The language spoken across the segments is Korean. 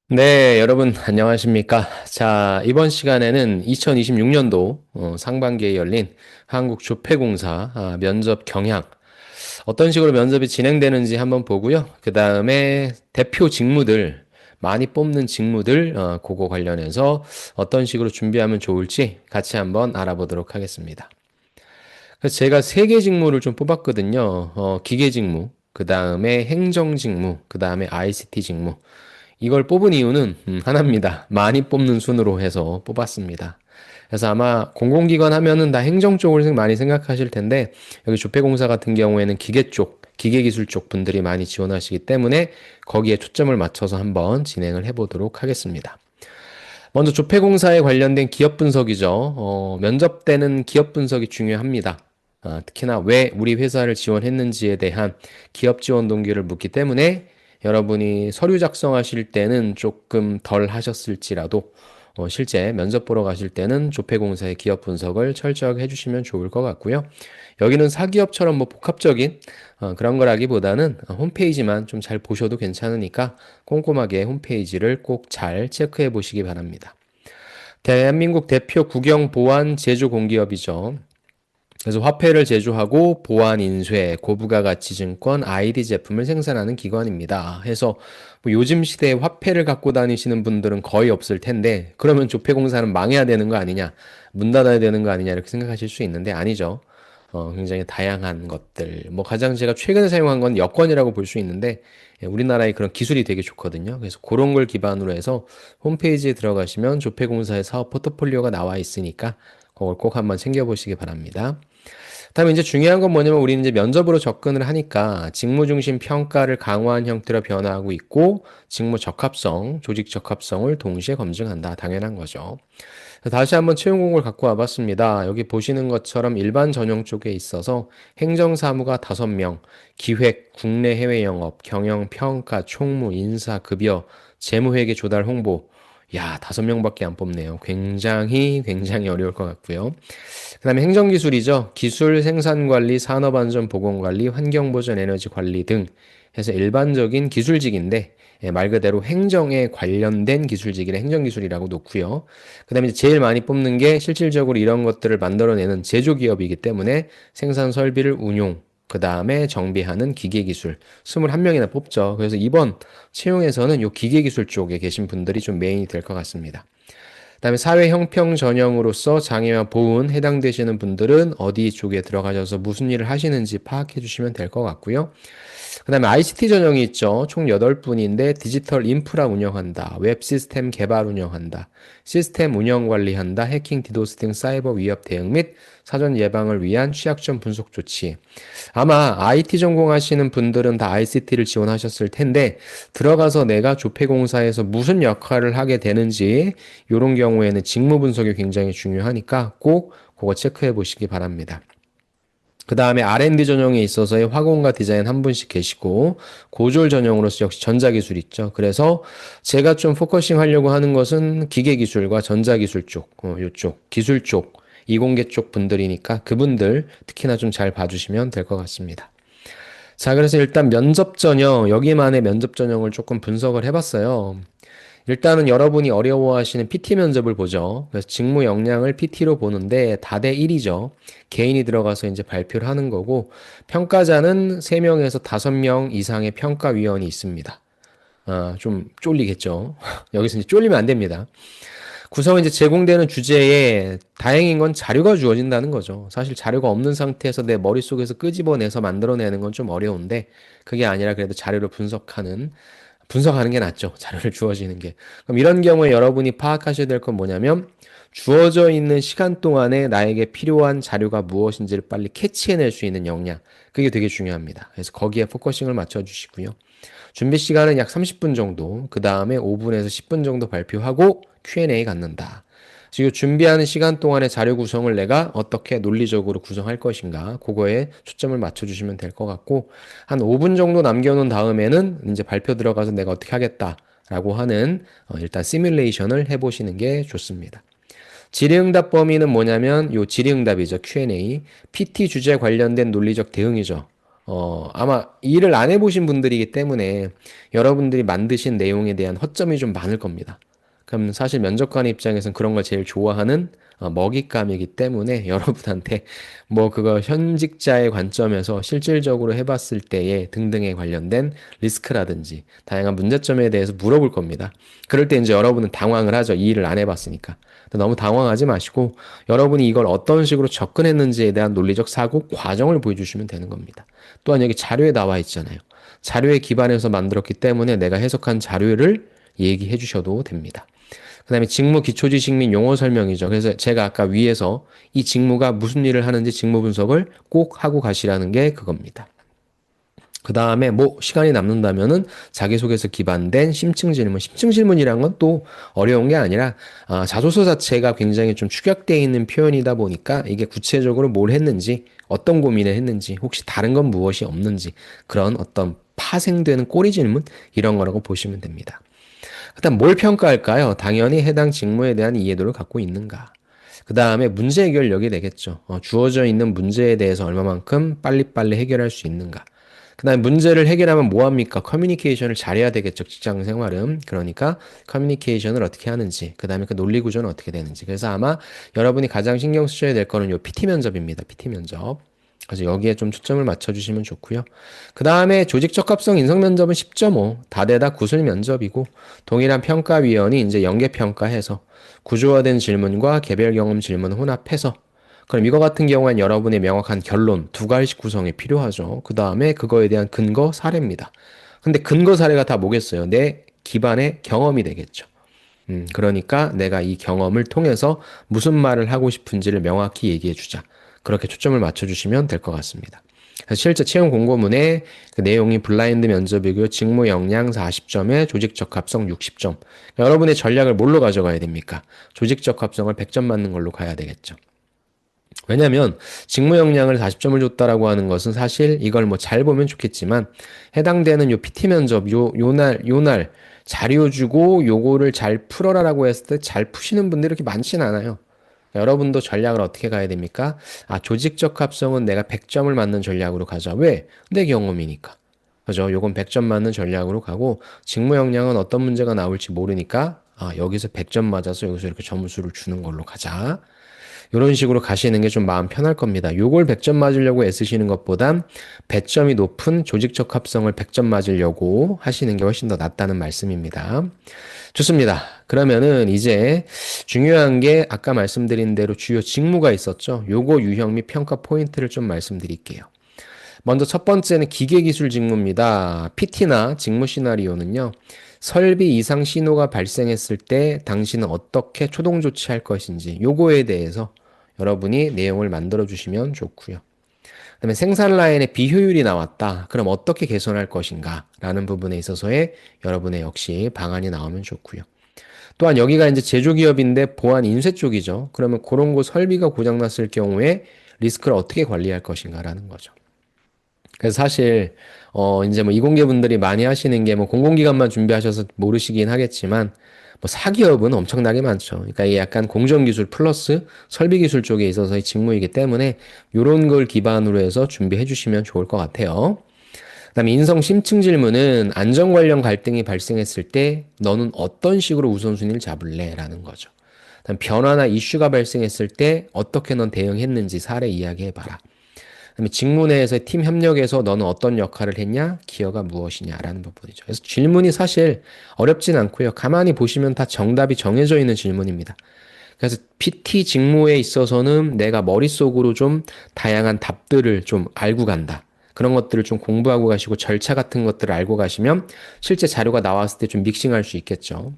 네, 여러분 안녕하십니까? 자, 이번 시간에는 2026년도 상반기에 열린 한국조폐공사 면접 경향 어떤 식으로 면접이 진행되는지 한번 보고요. 그 다음에 대표 직무들 많이 뽑는 직무들 그거 관련해서 어떤 식으로 준비하면 좋을지 같이 한번 알아보도록 하겠습니다. 그래서 제가 세 개 직무를 좀 뽑았거든요. 기계 직무, 그 다음에 행정 직무, 그 다음에 ICT 직무. 이걸 뽑은 이유는 하나입니다. 많이 뽑는 순으로 해서 뽑았습니다. 그래서 아마 공공기관 하면은 다 행정 쪽을 많이 생각하실 텐데 여기 조폐공사 같은 경우에는 기계 쪽, 기계기술 쪽 분들이 많이 지원하시기 때문에 거기에 초점을 맞춰서 한번 진행을 해보도록 하겠습니다. 먼저 조폐공사에 관련된 기업 분석이죠. 면접 때는 기업 분석이 중요합니다. 특히나 왜 우리 회사를 지원했는지에 대한 기업 지원 동기를 묻기 때문에 여러분이 서류 작성하실 때는 조금 덜 하셨을지라도 실제 면접 보러 가실 때는 조폐공사의 기업 분석을 철저하게 해주시면 좋을 것 같고요. 여기는 사기업처럼 뭐 복합적인 그런 거라기보다는 홈페이지만 좀 잘 보셔도 괜찮으니까 꼼꼼하게 홈페이지를 꼭 잘 체크해 보시기 바랍니다. 대한민국 대표 국영 보안 제조 공기업이죠. 그래서 화폐를 제조하고 보안 인쇄, 고부가 가치 증권, ID 제품을 생산하는 기관입니다. 해서 뭐 요즘 시대에 화폐를 갖고 다니시는 분들은 거의 없을 텐데 그러면 조폐공사는 망해야 되는 거 아니냐, 문 닫아야 되는 거 아니냐 이렇게 생각하실 수 있는데 아니죠. 굉장히 다양한 것들. 뭐 가장 제가 최근에 사용한 건 여권이라고 볼 수 있는데 우리나라의 그런 기술이 되게 좋거든요. 그래서 그런 걸 기반으로 해서 홈페이지에 들어가시면 조폐공사의 사업 포트폴리오가 나와 있으니까 그걸 꼭 한번 챙겨보시기 바랍니다. 다음에 이제 중요한 건 뭐냐면 우리는 이제 면접으로 접근을 하니까 직무 중심 평가를 강화한 형태로 변화하고 있고 직무 적합성, 조직 적합성을 동시에 검증한다. 당연한 거죠. 다시 한번 채용 공고를 갖고 와봤습니다. 여기 보시는 것처럼 일반 전형 쪽에 있어서 행정사무가 5명, 기획, 국내 해외 영업, 경영, 평가, 총무, 인사, 급여, 재무회계 조달 홍보. 야, 5명밖에 안 뽑네요. 굉장히 어려울 것 같고요. 그 다음에 행정기술이죠. 기술, 생산관리, 산업안전 보건관리, 환경보전, 에너지관리 등 해서 일반적인 기술직인데 말 그대로 행정에 관련된 기술직이라 행정기술이라고 놓고요. 그 다음에 제일 많이 뽑는 게 실질적으로 이런 것들을 만들어내는 제조기업이기 때문에 생산 설비를 운용, 그 다음에 정비하는 기계기술 21명이나 뽑죠. 그래서 이번 채용에서는 이 기계기술 쪽에 계신 분들이 좀 메인이 될 것 같습니다. 그다음에 사회 형평 전형으로서 장애와 보훈 해당되시는 분들은 어디 쪽에 들어가셔서 무슨 일을 하시는지 파악해 주시면 될 것 같고요. 그다음에 ICT 전형이 있죠. 총 8분인데 디지털 인프라 운영한다. 웹 시스템 개발 운영한다. 시스템 운영 관리한다. 해킹, 디도스 등 사이버 위협 대응 및 사전 예방을 위한 취약점 분석 조치. 아마 IT 전공하시는 분들은 다 ICT를 지원하셨을 텐데 들어가서 내가 조폐공사에서 무슨 역할을 하게 되는지 이런 경우에는 직무 분석이 굉장히 중요하니까 꼭 그거 체크해 보시기 바랍니다. 그 다음에 R&D 전형에 있어서의 화공과 디자인 한 분씩 계시고 고졸 전형으로서 역시 전자기술 있죠. 그래서 제가 좀 포커싱 하려고 하는 것은 기계기술과 전자기술 쪽, 요쪽, 기술 쪽, 이공계 쪽 분들이니까 그분들 특히나 좀 잘 봐주시면 될 것 같습니다. 자, 그래서 일단 면접 전형, 여기만의 면접 전형을 조금 분석을 해봤어요. 일단은 여러분이 어려워하시는 PT 면접을 보죠. 그래서 직무 역량을 PT로 보는데 다대 1이죠. 개인이 들어가서 이제 발표를 하는 거고 평가자는 3명에서 5명 이상의 평가위원이 있습니다. 좀 쫄리겠죠. 여기서 이제 쫄리면 안 됩니다. 구성은 이제 제공되는 주제에 다행인 건 자료가 주어진다는 거죠. 사실 자료가 없는 상태에서 내 머릿속에서 끄집어내서 만들어내는 건 좀 어려운데 그게 아니라 그래도 자료를 분석하는 게 낫죠. 자료를 주어지는 게. 그럼 이런 경우에 여러분이 파악하셔야 될 건 뭐냐면 주어져 있는 시간 동안에 나에게 필요한 자료가 무엇인지를 빨리 캐치해낼 수 있는 역량. 그게 되게 중요합니다. 그래서 거기에 포커싱을 맞춰 주시고요. 준비 시간은 약 30분 정도, 그 다음에 5분에서 10분 정도 발표하고 Q&A 갖는다. 지금 준비하는 시간 동안의 자료 구성을 내가 어떻게 논리적으로 구성할 것인가, 그거에 초점을 맞춰주시면 될 것 같고, 한 5분 정도 남겨놓은 다음에는 이제 발표 들어가서 내가 어떻게 하겠다라고 하는 일단 시뮬레이션을 해보시는 게 좋습니다. 질의응답 범위는 뭐냐면 요 질의응답이죠. Q&A. PT 주제 관련된 논리적 대응이죠. 아마 일을 안 해보신 분들이기 때문에 여러분들이 만드신 내용에 대한 허점이 좀 많을 겁니다. 그럼 사실 면접관 입장에서는 그런 걸 제일 좋아하는 먹잇감이기 때문에 여러분한테 뭐 그거 현직자의 관점에서 실질적으로 해봤을 때의 등등에 관련된 리스크라든지 다양한 문제점에 대해서 물어볼 겁니다. 그럴 때 이제 여러분은 당황을 하죠. 이 일을 안 해봤으니까. 너무 당황하지 마시고 여러분이 이걸 어떤 식으로 접근했는지에 대한 논리적 사고 과정을 보여주시면 되는 겁니다. 또한 여기 자료에 나와 있잖아요. 자료에 기반해서 만들었기 때문에 내가 해석한 자료를 얘기해 주셔도 됩니다. 그 다음에 직무 기초지식 및 용어 설명이죠. 그래서 제가 아까 위에서 이 직무가 무슨 일을 하는지 직무 분석을 꼭 하고 가시라는 게 그겁니다. 그 다음에 뭐 시간이 남는다면은 자기소개서 기반된 심층 질문. 심층 질문이란 건 또 어려운 게 아니라 자소서 자체가 굉장히 좀 축약되어 있는 표현이다 보니까 이게 구체적으로 뭘 했는지 어떤 고민을 했는지 혹시 다른 건 무엇이 없는지 그런 어떤 파생되는 꼬리 질문 이런 거라고 보시면 됩니다. 그다음 뭘 평가할까요? 당연히 해당 직무에 대한 이해도를 갖고 있는가. 그 다음에 문제 해결력이 되겠죠. 주어져 있는 문제에 대해서 얼마만큼 빨리빨리 해결할 수 있는가. 그 다음에 문제를 해결하면 뭐합니까? 커뮤니케이션을 잘해야 되겠죠. 직장 생활은. 그러니까 커뮤니케이션을 어떻게 하는지, 그 다음에 그 논리 구조는 어떻게 되는지. 그래서 아마 여러분이 가장 신경 쓰셔야 될 거는 요 PT 면접입니다. PT 면접. 그래서 여기에 좀 초점을 맞춰주시면 좋고요. 그 다음에 조직 적합성 인성 면접은 10.5, 다대다 구술 면접이고 동일한 평가위원이 이제 연계 평가해서 구조화된 질문과 개별 경험 질문을 혼합해서 그럼 이거 같은 경우엔 여러분의 명확한 결론 두 가지씩 구성이 필요하죠. 그 다음에 그거에 대한 근거 사례입니다. 근데 근거 사례가 다 뭐겠어요? 내 기반의 경험이 되겠죠. 그러니까 내가 이 경험을 통해서 무슨 말을 하고 싶은지를 명확히 얘기해 주자. 그렇게 초점을 맞춰주시면 될 것 같습니다. 실제 채용 공고문의 그 내용이 블라인드 면접이고요. 직무 역량 40점에 조직 적합성 60점. 여러분의 전략을 뭘로 가져가야 됩니까? 조직 적합성을 100점 맞는 걸로 가야 되겠죠. 왜냐면 직무 역량을 40점을 줬다라고 하는 것은 사실 이걸 뭐 잘 보면 좋겠지만 해당되는 요 PT 면접 요날 자료 주고 요거를 잘 풀어라라고 했을 때 잘 푸시는 분들이 이렇게 많진 않아요. 여러분도 전략을 어떻게 가야 됩니까? 조직적 합성은 내가 100점을 맞는 전략으로 가자. 왜? 내 경험이니까. 그죠? 요건 100점 맞는 전략으로 가고 직무 역량은 어떤 문제가 나올지 모르니까 여기서 100점 맞아서 여기서 이렇게 점수를 주는 걸로 가자. 이런 식으로 가시는 게 좀 마음 편할 겁니다. 요걸 100점 맞으려고 애쓰시는 것보단 배점이 높은 조직적 합성을 100점 맞으려고 하시는 게 훨씬 더 낫다는 말씀입니다. 좋습니다. 그러면은 이제 중요한 게 아까 말씀드린 대로 주요 직무가 있었죠. 요거 유형 및 평가 포인트를 좀 말씀드릴게요. 먼저 첫 번째는 기계기술 직무입니다. PT나 직무 시나리오는요. 설비 이상 신호가 발생했을 때 당신은 어떻게 초동 조치할 것인지 요거에 대해서 여러분이 내용을 만들어 주시면 좋고요. 그다음에 생산 라인에 비효율이 나왔다. 그럼 어떻게 개선할 것인가? 라는 부분에 있어서의 여러분의 역시 방안이 나오면 좋고요. 또한 여기가 이제 제조기업인데 보안 인쇄 쪽이죠. 그러면 그런 곳 설비가 고장났을 경우에 리스크를 어떻게 관리할 것인가라는 거죠. 그래서 사실 이제 뭐 이공계 분들이 많이 하시는 게 뭐 공공기관만 준비하셔서 모르시긴 하겠지만 뭐 사기업은 엄청나게 많죠. 그러니까 이게 약간 공정기술 플러스 설비기술 쪽에 있어서의 직무이기 때문에 이런 걸 기반으로 해서 준비해 주시면 좋을 것 같아요. 그다음에 인성 심층 질문은 안전 관련 갈등이 발생했을 때 너는 어떤 식으로 우선순위를 잡을래? 라는 거죠. 그다음 변화나 이슈가 발생했을 때 어떻게 넌 대응했는지 사례 이야기해봐라. 그다음에 직무 내에서의 팀 협력에서 너는 어떤 역할을 했냐? 기여가 무엇이냐라는 부분이죠. 그래서 질문이 사실 어렵진 않고요. 가만히 보시면 다 정답이 정해져 있는 질문입니다. 그래서 PT 직무에 있어서는 내가 머릿속으로 좀 다양한 답들을 좀 알고 간다. 그런 것들을 좀 공부하고 가시고 절차 같은 것들을 알고 가시면 실제 자료가 나왔을 때 좀 믹싱할 수 있겠죠.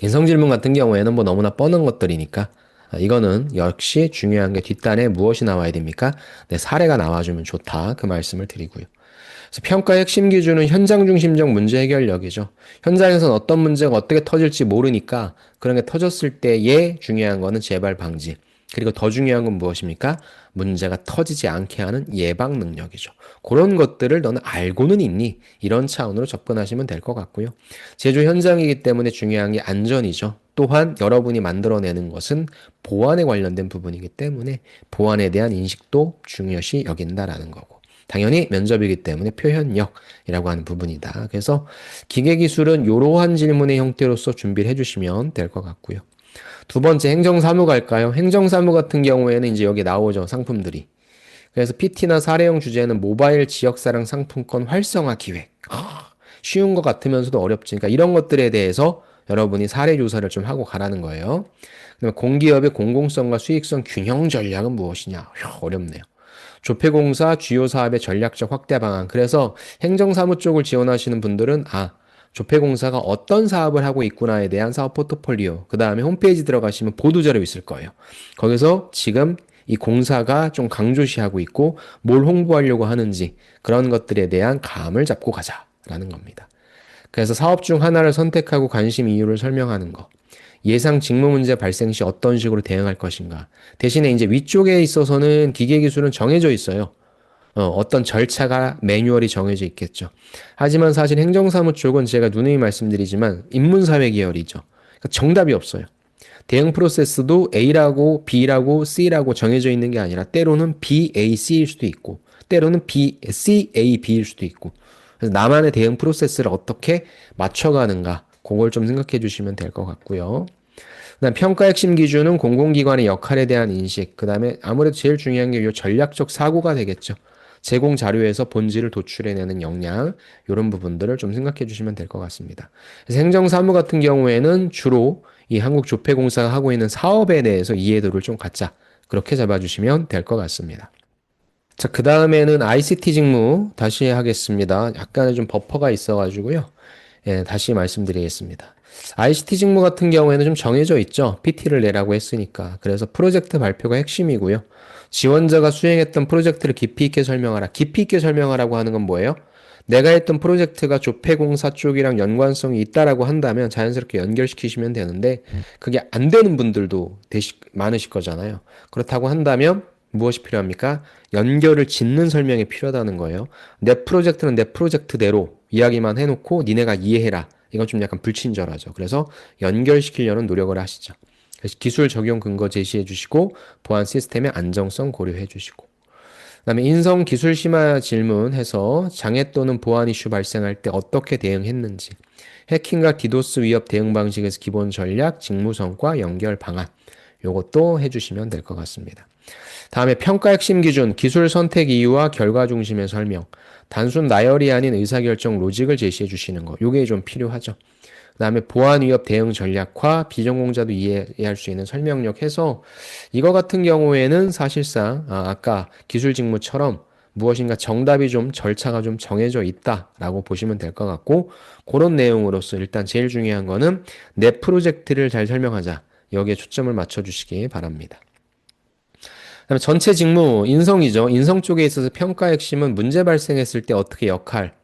인성 질문 같은 경우에는 뭐 너무나 뻔한 것들이니까 이거는 역시 중요한 게 뒷단에 무엇이 나와야 됩니까? 네, 사례가 나와주면 좋다. 그 말씀을 드리고요. 그래서 평가의 핵심 기준은 현장 중심적 문제 해결력이죠. 현장에서는 어떤 문제가 어떻게 터질지 모르니까 그런 게 터졌을 때의 중요한 거는 재발 방지. 그리고 더 중요한 건 무엇입니까? 문제가 터지지 않게 하는 예방 능력이죠. 그런 것들을 너는 알고는 있니? 이런 차원으로 접근하시면 될 것 같고요. 제조 현장이기 때문에 중요한 게 안전이죠. 또한 여러분이 만들어내는 것은 보안에 관련된 부분이기 때문에 보안에 대한 인식도 중요시 여긴다라는 거고. 당연히 면접이기 때문에 표현력이라고 하는 부분이다. 그래서 기계기술은 이러한 질문의 형태로서 준비를 해주시면 될 것 같고요. 두 번째 행정사무 갈까요? 행정사무 같은 경우에는 이제 여기 나오죠. 상품들이. 그래서 PT나 사례형 주제는 모바일 지역사랑 상품권 활성화 기획. 쉬운 것 같으면서도 어렵지. 그러니까 이런 것들에 대해서 여러분이 사례 조사를 좀 하고 가라는 거예요. 그다음에 공기업의 공공성과 수익성 균형 전략은 무엇이냐? 어렵네요. 조폐공사 주요 사업의 전략적 확대 방안. 그래서 행정사무 쪽을 지원하시는 분들은 조폐공사가 어떤 사업을 하고 있구나에 대한 사업 포트폴리오. 그 다음에 홈페이지 들어가시면 보도자료 있을 거예요. 거기서 지금 이 공사가 좀 강조시하고 있고 뭘 홍보하려고 하는지 그런 것들에 대한 감을 잡고 가자라는 겁니다. 그래서 사업 중 하나를 선택하고 관심 이유를 설명하는 거. 예상 직무 문제 발생 시 어떤 식으로 대응할 것인가. 대신에 이제 위쪽에 있어서는 기계기술은 정해져 있어요. 어떤 절차가 매뉴얼이 정해져 있겠죠. 하지만 사실 행정사무 쪽은 제가 누누이 말씀드리지만 인문사회 계열이죠. 그러니까 정답이 없어요. 대응 프로세스도 A라고 B라고 C라고 정해져 있는 게 아니라 때로는 B, A, C일 수도 있고 때로는 B, C, A, B일 수도 있고 그래서 나만의 대응 프로세스를 어떻게 맞춰가는가 그걸 좀 생각해 주시면 될 것 같고요. 그다음 평가 핵심 기준은 공공기관의 역할에 대한 인식, 그다음에 아무래도 제일 중요한 게 이 전략적 사고가 되겠죠. 제공 자료에서 본질을 도출해내는 역량, 이런 부분들을 좀 생각해 주시면 될 것 같습니다. 그래서 행정사무 같은 경우에는 주로 이 한국조폐공사가 하고 있는 사업에 대해서 이해도를 좀 갖자. 그렇게 잡아주시면 될 것 같습니다. 자, 그 다음에는 ICT 직무 다시 하겠습니다. 약간의 좀 버퍼가 있어가지고요. 예, 다시 말씀드리겠습니다. ICT 직무 같은 경우에는 좀 정해져 있죠. PT를 내라고 했으니까. 그래서 프로젝트 발표가 핵심이고요. 지원자가 수행했던 프로젝트를 깊이 있게 설명하라. 깊이 있게 설명하라고 하는 건 뭐예요? 내가 했던 프로젝트가 조폐공사 쪽이랑 연관성이 있다라고 한다면 자연스럽게 연결시키시면 되는데 그게 안 되는 분들도 많으실 거잖아요. 그렇다고 한다면 무엇이 필요합니까? 연결을 짓는 설명이 필요하다는 거예요. 내 프로젝트는 내 프로젝트대로 이야기만 해놓고 니네가 이해해라. 이건 좀 약간 불친절하죠. 그래서 연결시키려는 노력을 하시죠. 그래서 기술 적용 근거 제시해 주시고 보안 시스템의 안정성 고려해 주시고 그다음에 인성 기술 심화 질문해서 장애 또는 보안 이슈 발생할 때 어떻게 대응했는지 해킹과 디도스 위협 대응 방식에서 기본 전략, 직무 성과, 연결 방안 요것도 해주시면 될 것 같습니다. 다음에 평가 핵심 기준, 기술 선택 이유와 결과 중심의 설명, 단순 나열이 아닌 의사결정 로직을 제시해 주시는 거, 요게 좀 필요하죠. 그 다음에 보안 위협 대응 전략과 비전공자도 이해할 수 있는 설명력 해서 이거 같은 경우에는 사실상 아까 기술 직무처럼 무엇인가 정답이 좀 절차가 좀 정해져 있다라고 보시면 될 것 같고 그런 내용으로서 일단 제일 중요한 거는 내 프로젝트를 잘 설명하자. 여기에 초점을 맞춰주시기 바랍니다. 그다음에 전체 직무 인성이죠. 인성 쪽에 있어서 평가 핵심은 문제 발생했을 때 어떻게 역할,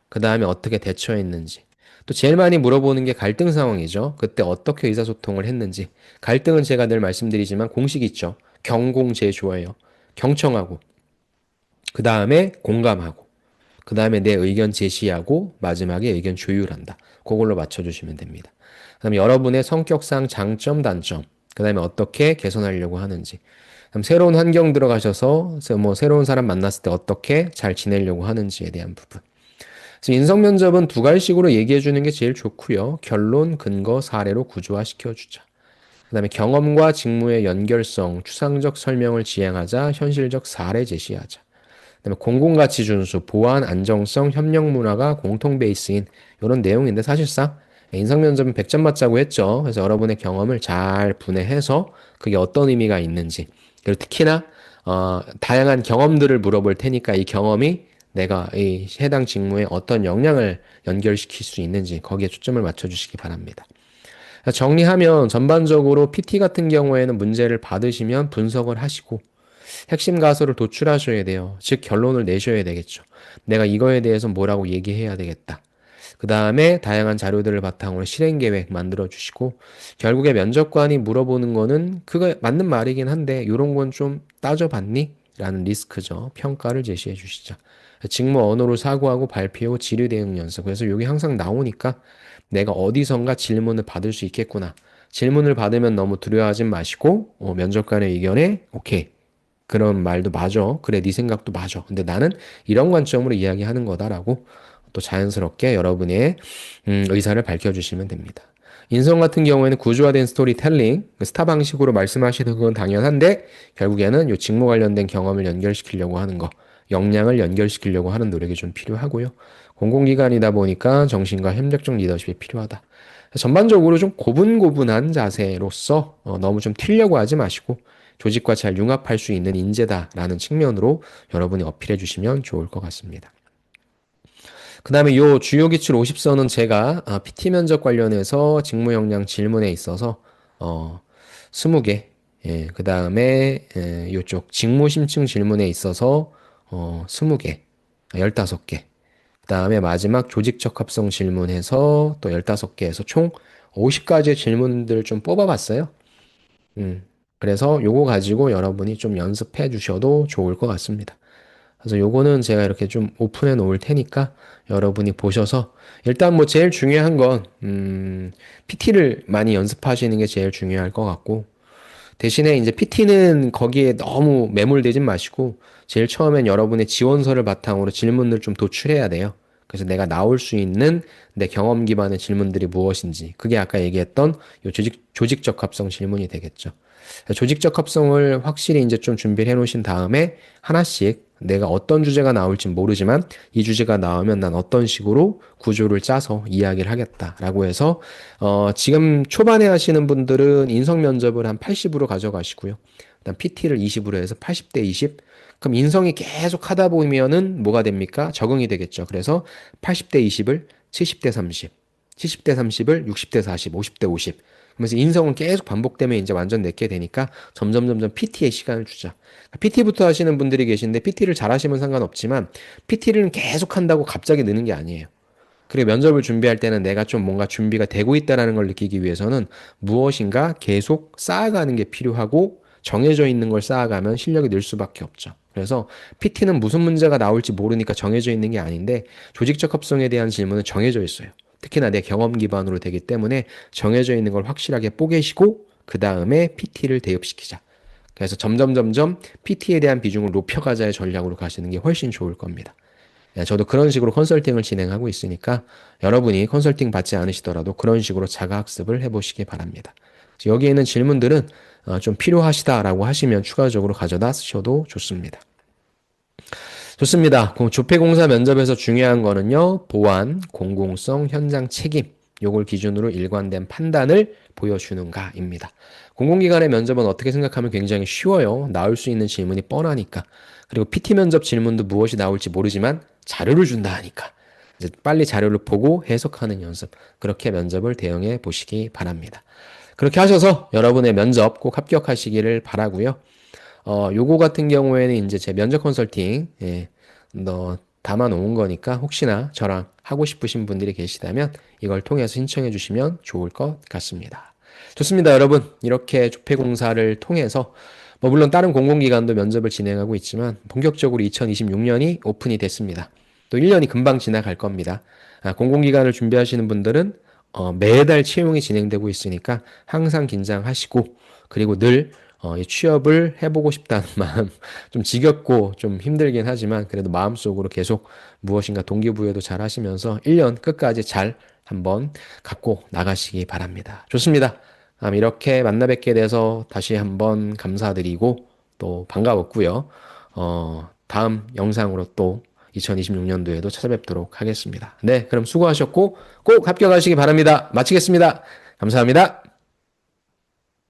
그 다음에 어떻게 대처했는지. 또 제일 많이 물어보는 게 갈등 상황이죠. 그때 어떻게 의사소통을 했는지. 갈등은 제가 늘 말씀드리지만 공식이 있죠. 경공 제일 좋아해요. 경청하고, 그 다음에 공감하고, 그 다음에 내 의견 제시하고, 마지막에 의견 조율한다. 그걸로 맞춰주시면 됩니다. 그 다음에 여러분의 성격상 장점, 단점, 그 다음에 어떻게 개선하려고 하는지. 그럼 새로운 환경 들어가셔서 뭐 새로운 사람 만났을 때 어떻게 잘 지내려고 하는지에 대한 부분. 그래서 인성 면접은 두 가지식으로 얘기해 주는 게 제일 좋고요. 결론, 근거, 사례로 구조화시켜 주자. 그다음에 경험과 직무의 연결성, 추상적 설명을 지향하자, 현실적 사례 제시하자. 그다음에 공공가치 준수, 보안, 안정성, 협력 문화가 공통 베이스인 이런 내용인데 사실상 인성 면접은 100점 맞자고 했죠. 그래서 여러분의 경험을 잘 분해해서 그게 어떤 의미가 있는지 그리고 특히나 다양한 경험들을 물어볼 테니까 이 경험이 내가 이 해당 직무에 어떤 역량을 연결시킬 수 있는지 거기에 초점을 맞춰주시기 바랍니다. 정리하면 전반적으로 PT 같은 경우에는 문제를 받으시면 분석을 하시고 핵심 가설을 도출하셔야 돼요. 즉 결론을 내셔야 되겠죠. 내가 이거에 대해서 뭐라고 얘기해야 되겠다. 그 다음에 다양한 자료들을 바탕으로 실행 계획 만들어 주시고 결국에 면접관이 물어보는 거는 그거 맞는 말이긴 한데 이런 건 좀 따져봤니? 라는 리스크죠. 평가를 제시해 주시죠. 직무 언어로 사고하고 발표, 지류 대응 연습. 그래서 이게 항상 나오니까 내가 어디선가 질문을 받을 수 있겠구나. 질문을 받으면 너무 두려워하지 마시고 면접관의 의견에 오케이. 그런 말도 맞아. 그래, 네 생각도 맞아. 근데 나는 이런 관점으로 이야기하는 거다라고 또 자연스럽게 여러분의 의사를 밝혀주시면 됩니다. 인성 같은 경우에는 구조화된 스토리텔링, 그 스타 방식으로 말씀하시는 건 당연한데 결국에는 요 직무 관련된 경험을 연결시키려고 하는 거, 역량을 연결시키려고 하는 노력이 좀 필요하고요. 공공기관이다 보니까 정신과 협력적 리더십이 필요하다. 전반적으로 좀 고분고분한 자세로서 너무 좀 튀려고 하지 마시고 조직과 잘 융합할 수 있는 인재다라는 측면으로 여러분이 어필해 주시면 좋을 것 같습니다. 그 다음에 요 주요 기출 50선은 제가 PT 면접 관련해서 직무 역량 질문에 있어서 20개, 예, 그 다음에 요쪽 직무 심층 질문에 있어서 20개, 15개, 그 다음에 마지막 조직 적합성 질문해서 또 15개에서 총 50가지의 질문들 좀 뽑아봤어요. 그래서 요거 가지고 여러분이 좀 연습해 주셔도 좋을 것 같습니다. 그래서 요거는 제가 이렇게 좀 오픈해 놓을 테니까 여러분이 보셔서 일단 뭐 제일 중요한 건 PT를 많이 연습하시는 게 제일 중요할 것 같고 대신에 이제 PT는 거기에 너무 매몰되진 마시고 제일 처음엔 여러분의 지원서를 바탕으로 질문을 좀 도출해야 돼요. 그래서 내가 나올 수 있는 내 경험 기반의 질문들이 무엇인지 그게 아까 얘기했던 요 조직적 합성 질문이 되겠죠. 조직적 합성을 확실히 이제 좀 준비를 해 놓으신 다음에 하나씩 내가 어떤 주제가 나올지 모르지만 이 주제가 나오면 난 어떤 식으로 구조를 짜서 이야기를 하겠다라고 해서 지금 초반에 하시는 분들은 인성 면접을 한 80으로 가져가시고요. 그다음 PT를 20으로 해서 80대 20. 그럼 인성이 계속 하다 보면은 뭐가 됩니까? 적응이 되겠죠. 그래서 80대 20을 70대 30, 70대 30을 60대 40, 50대 50. 그러면서 인성은 계속 반복되면 이제 완전 내게 되니까 점점 PT에 시간을 주자. PT부터 하시는 분들이 계신데 PT를 잘 하시면 상관없지만 PT를 계속 한다고 갑자기 느는 게 아니에요. 그리고 면접을 준비할 때는 내가 좀 뭔가 준비가 되고 있다라는 걸 느끼기 위해서는 무엇인가 계속 쌓아가는 게 필요하고 정해져 있는 걸 쌓아가면 실력이 늘 수밖에 없죠. 그래서 PT는 무슨 문제가 나올지 모르니까 정해져 있는 게 아닌데 조직적 합성에 대한 질문은 정해져 있어요. 특히나 내 경험 기반으로 되기 때문에 정해져 있는 걸 확실하게 뽀개시고 그 다음에 PT를 대입시키자. 그래서 점점 PT에 대한 비중을 높여가자의 전략으로 가시는 게 훨씬 좋을 겁니다. 예, 저도 그런 식으로 컨설팅을 진행하고 있으니까 여러분이 컨설팅 받지 않으시더라도 그런 식으로 자가학습을 해보시기 바랍니다. 여기에 있는 질문들은 좀 필요하시다라고 하시면 추가적으로 가져다 쓰셔도 좋습니다. 좋습니다. 조폐공사 면접에서 중요한 거는요, 보안, 공공성, 현장 책임, 요걸 기준으로 일관된 판단을 보여주는가입니다. 공공기관의 면접은 어떻게 생각하면 굉장히 쉬워요. 나올 수 있는 질문이 뻔하니까. 그리고 PT 면접 질문도 무엇이 나올지 모르지만 자료를 준다 하니까. 이제 빨리 자료를 보고 해석하는 연습. 그렇게 면접을 대응해 보시기 바랍니다. 그렇게 하셔서 여러분의 면접 꼭 합격하시기를 바라고요. 요거 같은 경우에는 이제 제 면접 컨설팅, 예, 담아 놓은 거니까 혹시나 저랑 하고 싶으신 분들이 계시다면 이걸 통해서 신청해 주시면 좋을 것 같습니다. 좋습니다, 여러분. 이렇게 조폐공사를 통해서 뭐 물론 다른 공공기관도 면접을 진행하고 있지만 본격적으로 2026년이 오픈이 됐습니다. 또 1년이 금방 지나갈 겁니다. 공공기관을 준비하시는 분들은 매달 채용이 진행되고 있으니까 항상 긴장하시고 그리고 늘 이 취업을 해보고 싶다는 마음, 좀 지겹고 좀 힘들긴 하지만 그래도 마음속으로 계속 무엇인가 동기부여도 잘 하시면서 1년 끝까지 잘 한번 갖고 나가시기 바랍니다. 좋습니다. 이렇게 만나 뵙게 돼서 다시 한번 감사드리고 또 반가웠고요. 다음 영상으로 또 2026년도에도 찾아뵙도록 하겠습니다. 네, 그럼 수고하셨고 꼭 합격하시기 바랍니다. 마치겠습니다. 감사합니다.